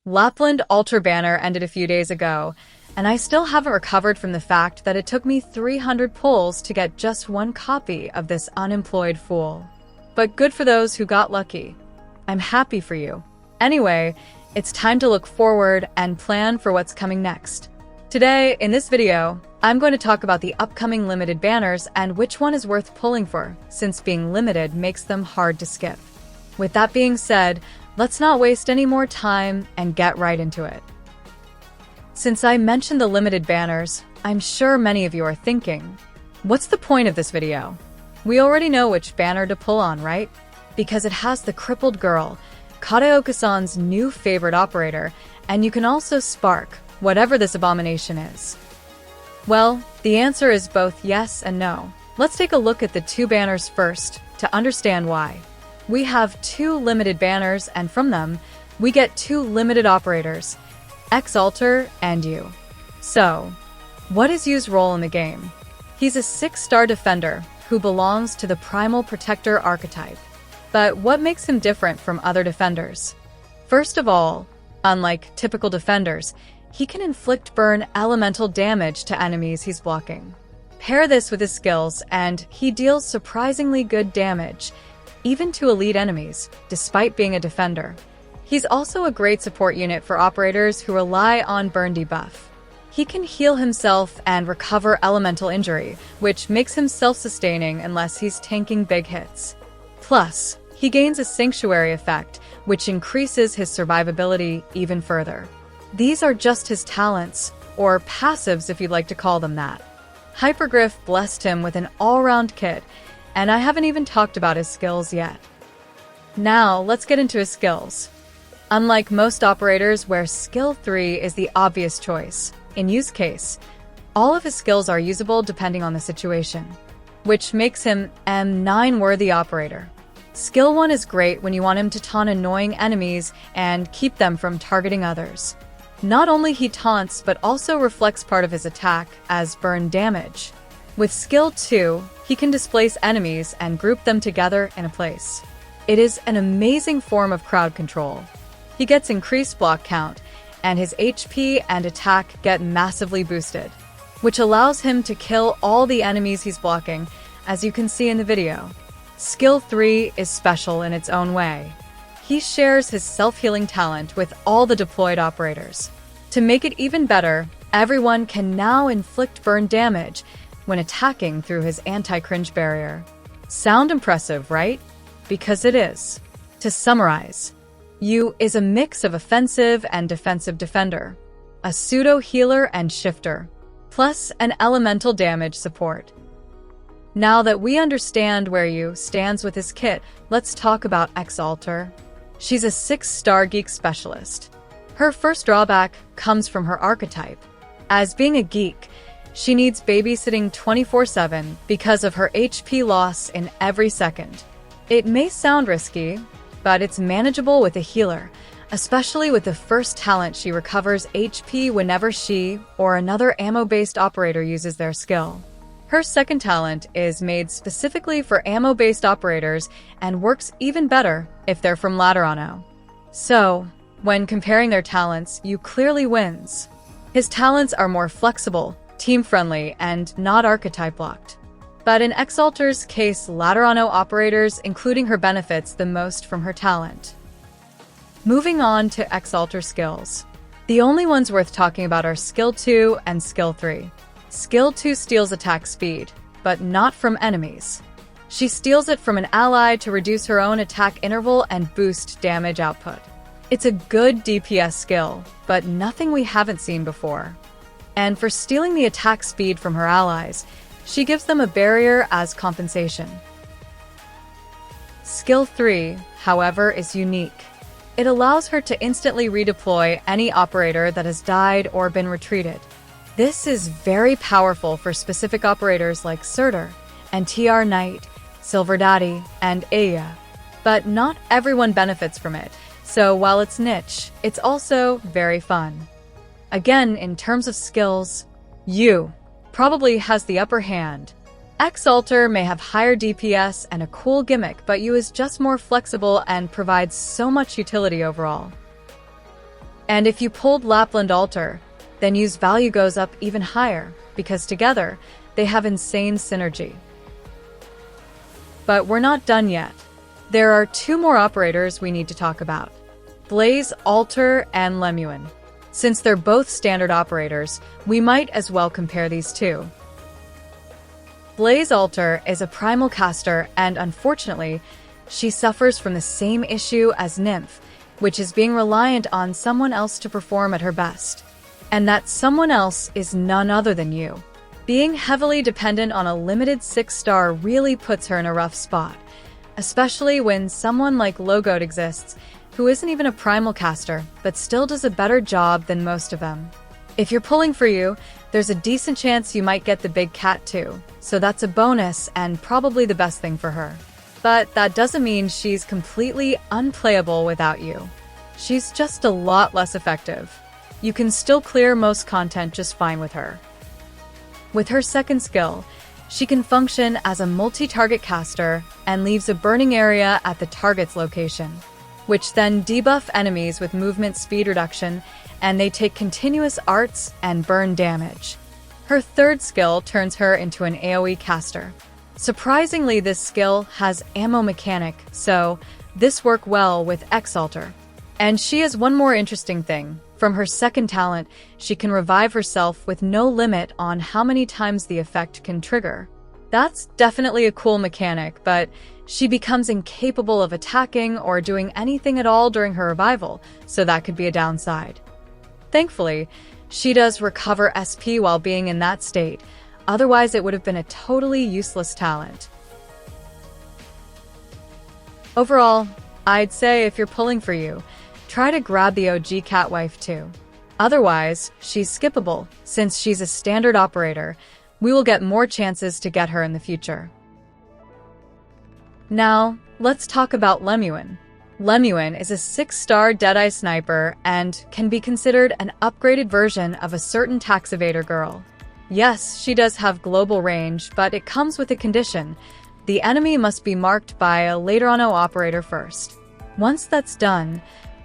Lappland Alter banner ended a few days ago, and I still haven't recovered from the fact that it took me 300 pulls to get just one copy of this unemployed fool. But good for those who got lucky. I'm happy for you. Anyway, it's time to look forward and plan for what's coming next. Today, in this video, I'm going to talk about the upcoming limited banners and which one is worth pulling for, since being limited makes them hard to skip. With that being said, let's not waste any more time and get right into it. Since I mentioned the limited banners, I'm sure many of you are thinking, what's the point of this video? We already know which banner to pull on, right? Because it has the crippled girl, Kataoka-san's new favorite operator, and you can also spark whatever this abomination is. Well, the answer is both yes and no. Let's take a look at the two banners first to understand why. We have two limited banners, and from them, we get two limited operators, YU Alter and YU. So, what is YU's role in the game? He's a 6-star defender who belongs to the Primal Protector archetype. But what makes him different from other defenders? First of all, unlike typical defenders, he can inflict burn elemental damage to enemies he's blocking. Pair this with his skills, and he deals surprisingly good damage, even to elite enemies, despite being a defender. He's also a great support unit for operators who rely on burn debuff. He can heal himself and recover elemental injury, which makes him self-sustaining unless he's tanking big hits. Plus, he gains a sanctuary effect, which increases his survivability even further. These are just his talents, or passives if you'd like to call them that. Hypergriff blessed him with an all-round kit, and I haven't even talked about his skills yet. Now, let's get into his skills. Unlike most operators where skill 3 is the obvious choice, in YU's case, all of his skills are usable depending on the situation, which makes him M9-worthy operator. Skill 1 is great when you want him to taunt annoying enemies and keep them from targeting others. Not only he taunts, but also reflects part of his attack as burn damage. With skill 2, he can displace enemies and group them together in a place. It is an amazing form of crowd control. He gets increased block count, and his HP and attack get massively boosted, which allows him to kill all the enemies he's blocking, as you can see in the video. Skill 3 is special in its own way. He shares his self-healing talent with all the deployed operators. To make it even better, everyone can now inflict burn damage when attacking through his anti-cringe barrier. Sound impressive, right? Because it is. To summarize, YU is a mix of offensive and defensive defender, a pseudo-healer and shifter, plus an elemental damage support. Now that we understand where YU stands with his kit, let's talk about YU Alter. She's a 6-star geek specialist. Her first drawback comes from her archetype. As being a geek, she needs babysitting 24/7 because of her HP loss in every second. It may sound risky, but it's manageable with a healer, especially with the first talent. She recovers HP whenever she or another ammo-based operator uses their skill. Her second talent is made specifically for ammo-based operators and works even better if they're from Laterano. So, when comparing their talents, YU clearly wins. His talents are more flexible, team-friendly, and not archetype-locked. But in YU Alter's case, Laterano operators including her benefits the most from her talent. Moving on to YU Alter skills. The only ones worth talking about are Skill 2 and Skill 3. Skill 2 steals attack speed, but not from enemies. She steals it from an ally to reduce her own attack interval and boost damage output. It's a good DPS skill, but nothing we haven't seen before. And for stealing the attack speed from her allies, she gives them a barrier as compensation. Skill 3, however, is unique. It allows her to instantly redeploy any operator that has died or been retreated. This is very powerful for specific operators like Surtur, and TR Knight, Silver Daddy, and Aya. But not everyone benefits from it, so while it's niche, it's also very fun. Again, in terms of skills, YU probably has the upper hand. YU Alter may have higher DPS and a cool gimmick, but YU is just more flexible and provides so much utility overall. And if you pulled Lappland Alter, then Yu's value goes up even higher, because together, they have insane synergy. But we're not done yet. There are 2 more operators we need to talk about: Blaze Alter and Lemuin. Since they're both standard operators, we might as well compare these two. Blaze Alter is a primal caster, and unfortunately, she suffers from the same issue as Nymph, which is being reliant on someone else to perform at her best. And that someone else is none other than you. Being heavily dependent on a limited 6-star really puts her in a rough spot, especially when someone like Logoed exists, who isn't even a primal caster, but still does a better job than most of them. If you're pulling for you, there's a decent chance you might get the big cat too, so that's a bonus and probably the best thing for her. But that doesn't mean she's completely unplayable without you. She's just a lot less effective. You can still clear most content just fine with her. With her second skill, she can function as a multi-target caster and leaves a burning area at the target's location, which then debuff enemies with movement speed reduction, and they take continuous arts and burn damage. Her third skill turns her into an AoE caster. Surprisingly, this skill has ammo mechanic, so this works well with X-Alter. And she has one more interesting thing. From her second talent, she can revive herself with no limit on how many times the effect can trigger. That's definitely a cool mechanic, but she becomes incapable of attacking or doing anything at all during her revival, so that could be a downside. Thankfully, she does recover SP while being in that state, otherwise it would have been a totally useless talent. Overall, I'd say if you're pulling for you, try to grab the OG cat wife too. Otherwise, she's skippable. Since she's a standard operator, we will get more chances to get her in the future. Now, let's talk about Lemuin. Lemuin is a 6-star Deadeye sniper and can be considered an upgraded version of a certain tax evader girl. Yes, she does have global range, but it comes with a condition. The enemy must be marked by a Laterano operator first. Once that's done,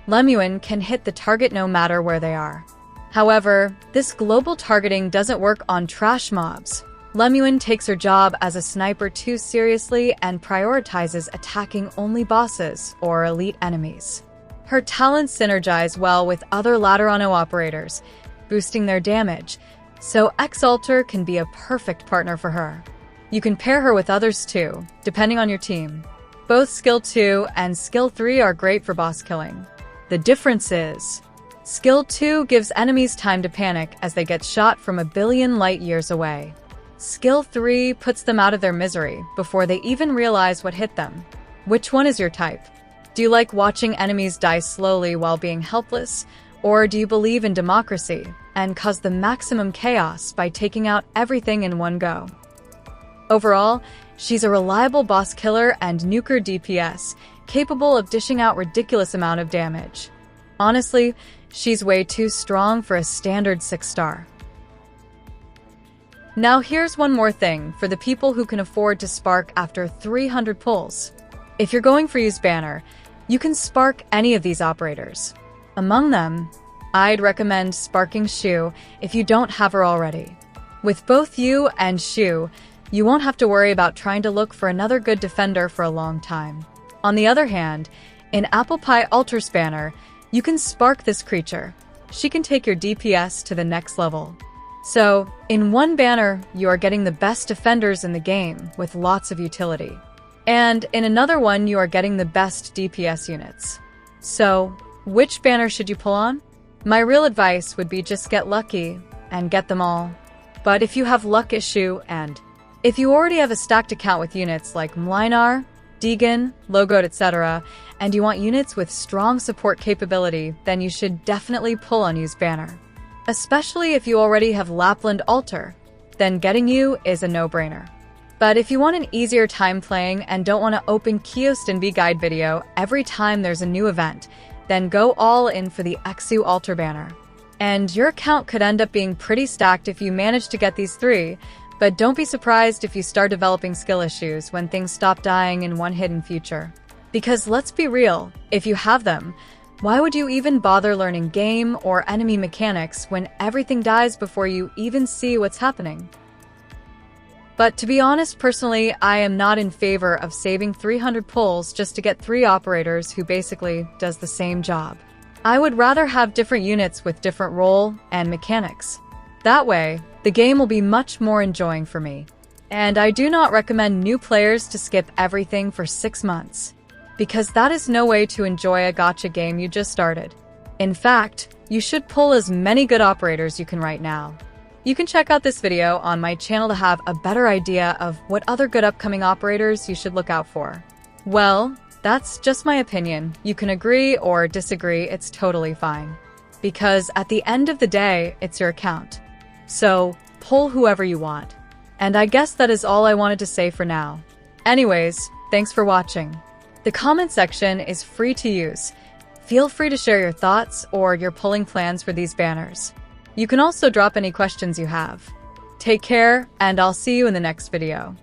Lemuin can hit the target no matter where they are. However, this global targeting doesn't work on trash mobs. Lemuin takes her job as a sniper too seriously and prioritizes attacking only bosses or elite enemies. Her talents synergize well with other Laterano operators, boosting their damage, so X-Alter can be a perfect partner for her. You can pair her with others too, depending on your team. Both Skill 2 and Skill 3 are great for boss killing. The difference is, Skill 2 gives enemies time to panic as they get shot from a billion light years away. Skill 3 puts them out of their misery before they even realize what hit them. Which one is your type? Do you like watching enemies die slowly while being helpless? Or do you believe in democracy and cause the maximum chaos by taking out everything in one go? Overall, she's a reliable boss killer and nuker DPS, capable of dishing out ridiculous amount of damage. Honestly, she's way too strong for a standard 6-star. Now here's one more thing for the people who can afford to spark after 300 pulls. If you're going for Yu's banner, you can spark any of these operators. Among them, I'd recommend sparking Shu if you don't have her already. With both Yu and Shu, you won't have to worry about trying to look for another good defender for a long time. On the other hand, in Apple Pie Alter's banner, you can spark this creature. She can take your DPS to the next level. So, in one banner, you are getting the best defenders in the game with lots of utility. And in another one, you are getting the best DPS units. So, which banner should you pull on? My real advice would be just get lucky and get them all. But if you have luck issue and if you already have a stacked account with units like Mlinar, Deegan, Logoed, etc., and you want units with strong support capability, then you should definitely pull on Yu's banner. Especially if you already have Lappland Alter, then getting Yu is a no-brainer. But if you want an easier time playing and don't want to open Kiost and V guide video every time there's a new event, then go all in for the XU Alter banner. And your account could end up being pretty stacked if you manage to get these 3, but don't be surprised if you start developing skill issues when things stop dying in one hit in future. Because let's be real, if you have them, Why would you even bother learning game or enemy mechanics when everything dies before you even see what's happening? But to be honest, personally, I am not in favor of saving 300 pulls just to get 3 operators who basically does the same job. I would rather have different units with different role and mechanics. That way, the game will be much more enjoying for me. And I do not recommend new players to skip everything for 6 months, because that is no way to enjoy a gacha game you just started. In fact, you should pull as many good operators you can right now. You can check out this video on my channel to have a better idea of what other good upcoming operators you should look out for. Well, that's just my opinion. You can agree or disagree, it's totally fine. Because at the end of the day, it's your account. So, pull whoever you want. And I guess that is all I wanted to say for now. Anyways, thanks for watching. The comment section is free to use. Feel free to share your thoughts or your pulling plans for these banners. You can also drop any questions you have. Take care, and I'll see you in the next video.